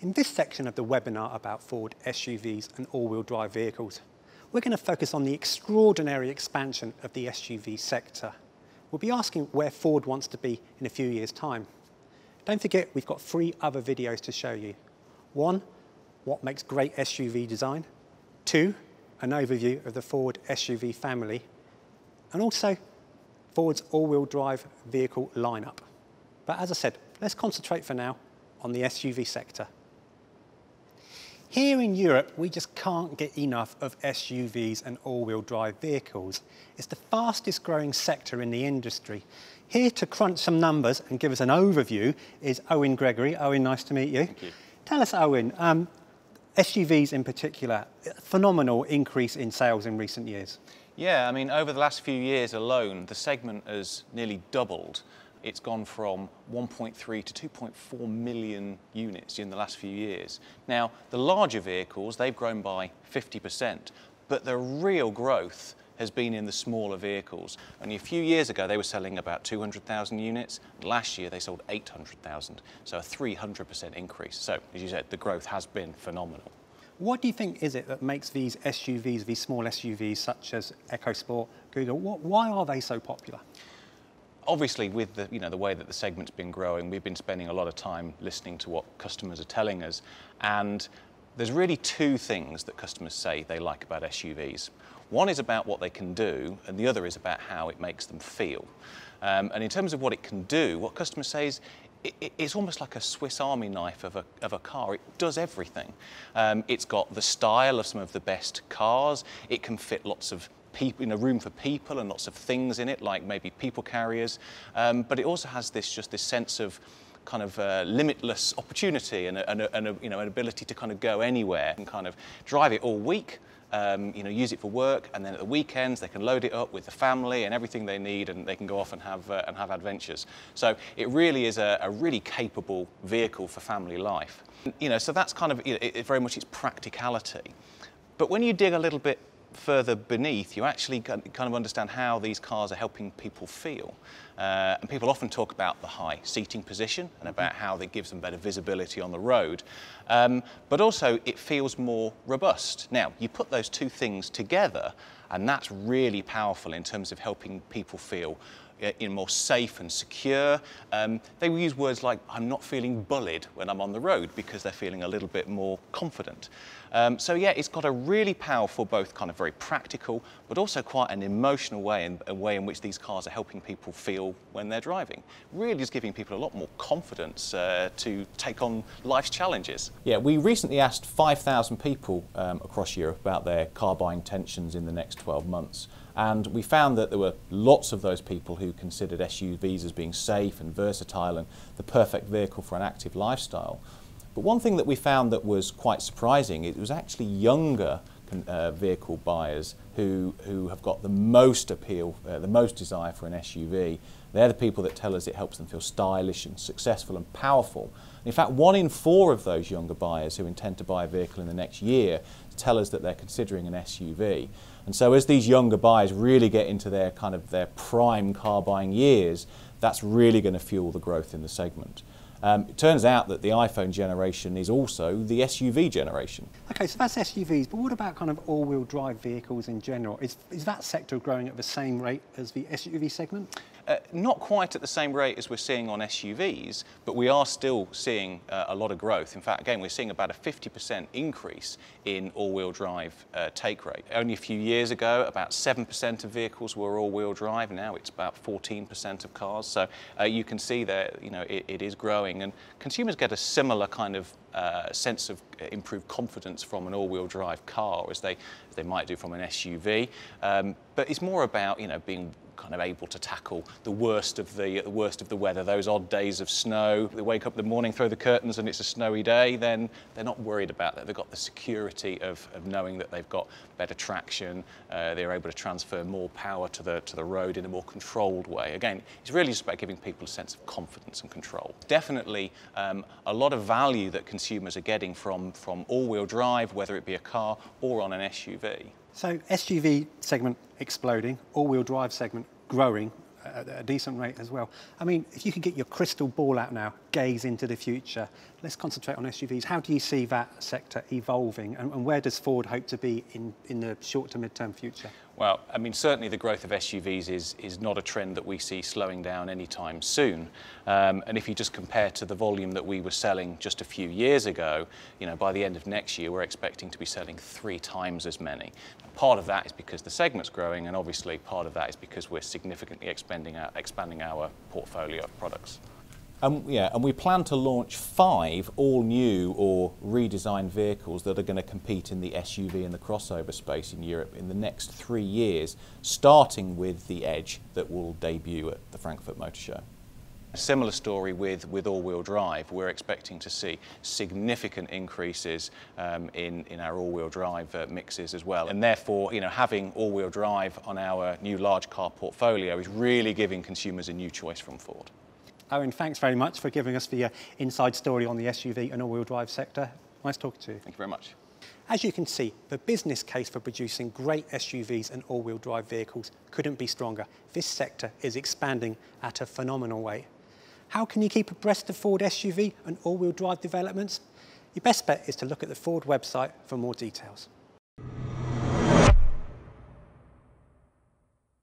In this section of the webinar about Ford SUVs and all-wheel drive vehicles, we're going to focus on the extraordinary expansion of the SUV sector. We'll be asking where Ford wants to be in a few years' time. Don't forget, we've got 3 other videos to show you. 1, what makes great SUV design. 2, an overview of the Ford SUV family. And also, Ford's all-wheel drive vehicle lineup. But as I said, let's concentrate for now on the SUV sector. Here in Europe, we just can't get enough of SUVs and all-wheel drive vehicles. It's the fastest growing sector in the industry. Here to crunch some numbers and give us an overview is Owen Gregory. Owen, nice to meet you. Thank you. Tell us, Owen, SUVs in particular, phenomenal increase in sales in recent years. Yeah, I mean, over the last few years alone, the segment has nearly doubled. It's gone from 1.3 to 2.4 million units in the last few years. Now, the larger vehicles, they've grown by 50%, but the real growth has been in the smaller vehicles. Only a few years ago, they were selling about 200,000 units. Last year, they sold 800,000, so a 300% increase. So, as you said, the growth has been phenomenal. What do you think is it that makes these SUVs, these small SUVs such as EcoSport, Cougar, why are they so popular? Obviously, with the way that the segment's been growing, we've been spending a lot of time listening to what customers are telling us, and there's really 2 things that customers say they like about SUVs. One is about what they can do, and the other is about how it makes them feel. And in terms of what it can do, what customers say is it's almost like a Swiss Army knife of a car. It does everything. It's got the style of some of the best cars. It can fit lots of people, room for people and lots of things in it, like maybe people carriers. But it also has this sense of kind of limitless opportunity and an ability to kind of go anywhere and kind of drive it all week. Use it for work, and then at the weekends they can load it up with the family and everything they need, and they can go off and have adventures. So it really is a really capable vehicle for family life. So that's kind of it very much its practicality. But when you dig a little bit further beneath, you actually kind of understand how these cars are helping people feel. And people often talk about the high seating position and about how that gives them better visibility on the road. But also it feels more robust. Now, you put those 2 things together, and that's really powerful in terms of helping people feel more safe and secure. They will use words like, I'm not feeling bullied when I'm on the road, because they're feeling a little bit more confident. So yeah, it's got a really powerful, both kind of very practical, but also quite an emotional way, a way in which these cars are helping people feel when they're driving. Really is giving people a lot more confidence to take on life's challenges. Yeah, we recently asked 5,000 people across Europe about their car buying intentions in the next 12 months. And we found that there were lots of those people who considered SUVs as being safe and versatile and the perfect vehicle for an active lifestyle. But one thing that we found that was quite surprising, it was actually younger vehicle buyers who have got the most appeal, the most desire for an SUV. They're the people that tell us it helps them feel stylish and successful and powerful. In fact, 1 in 4 of those younger buyers who intend to buy a vehicle in the next year tell us that they're considering an SUV. And so as these younger buyers really get into their prime car buying years, that's really going to fuel the growth in the segment. It turns out that the iPhone generation is also the SUV generation. Okay, so that's SUVs, but what about kind of all-wheel drive vehicles in general? Is that sector growing at the same rate as the SUV segment? Not quite at the same rate as we're seeing on SUVs, but we are still seeing a lot of growth. In fact, again, we're seeing about a 50% increase in all-wheel drive take rate. Only a few years ago, about 7% of vehicles were all-wheel drive. Now it's about 14% of cars. So you can see that it is growing, and consumers get a similar kind of sense of improved confidence from an all-wheel drive car as they might do from an SUV. But it's more about being kind of able to tackle the worst of the weather, those odd days of snow. They wake up in the morning, throw the curtains, and it's a snowy day. Then they're not worried about that. They've got the security of knowing that they've got better traction. They're able to transfer more power to the road in a more controlled way. Again, it's really just about giving people a sense of confidence and control. Definitely a lot of value that consumers are getting from all-wheel drive, whether it be a car or on an SUV. So SUV segment exploding, all-wheel drive segment growing. at a decent rate as well. I mean, if you could get your crystal ball out now, gaze into the future, let's concentrate on SUVs. How do you see that sector evolving, and where does Ford hope to be in the short to mid-term future? Well, I mean, certainly the growth of SUVs is not a trend that we see slowing down anytime soon. And if you just compare to the volume that we were selling just a few years ago, you know, by the end of next year, we're expecting to be selling 3 times as many. Part of that is because the segment's growing, and obviously part of that is because we're significantly expanding our portfolio of products. And we plan to launch 5 all-new or redesigned vehicles that are going to compete in the SUV and the crossover space in Europe in the next 3 years, starting with the Edge that will debut at the Frankfurt Motor Show. A similar story with all-wheel drive. We're expecting to see significant increases in our all-wheel drive mixes as well. And therefore, you know, having all-wheel drive on our new large car portfolio is really giving consumers a new choice from Ford. Owen, thanks very much for giving us the inside story on the SUV and all-wheel drive sector. Nice talking to you. Thank you very much. As you can see, the business case for producing great SUVs and all-wheel drive vehicles couldn't be stronger. This sector is expanding at a phenomenal rate. How can you keep abreast of Ford SUV and all-wheel drive developments? Your best bet is to look at the Ford website for more details.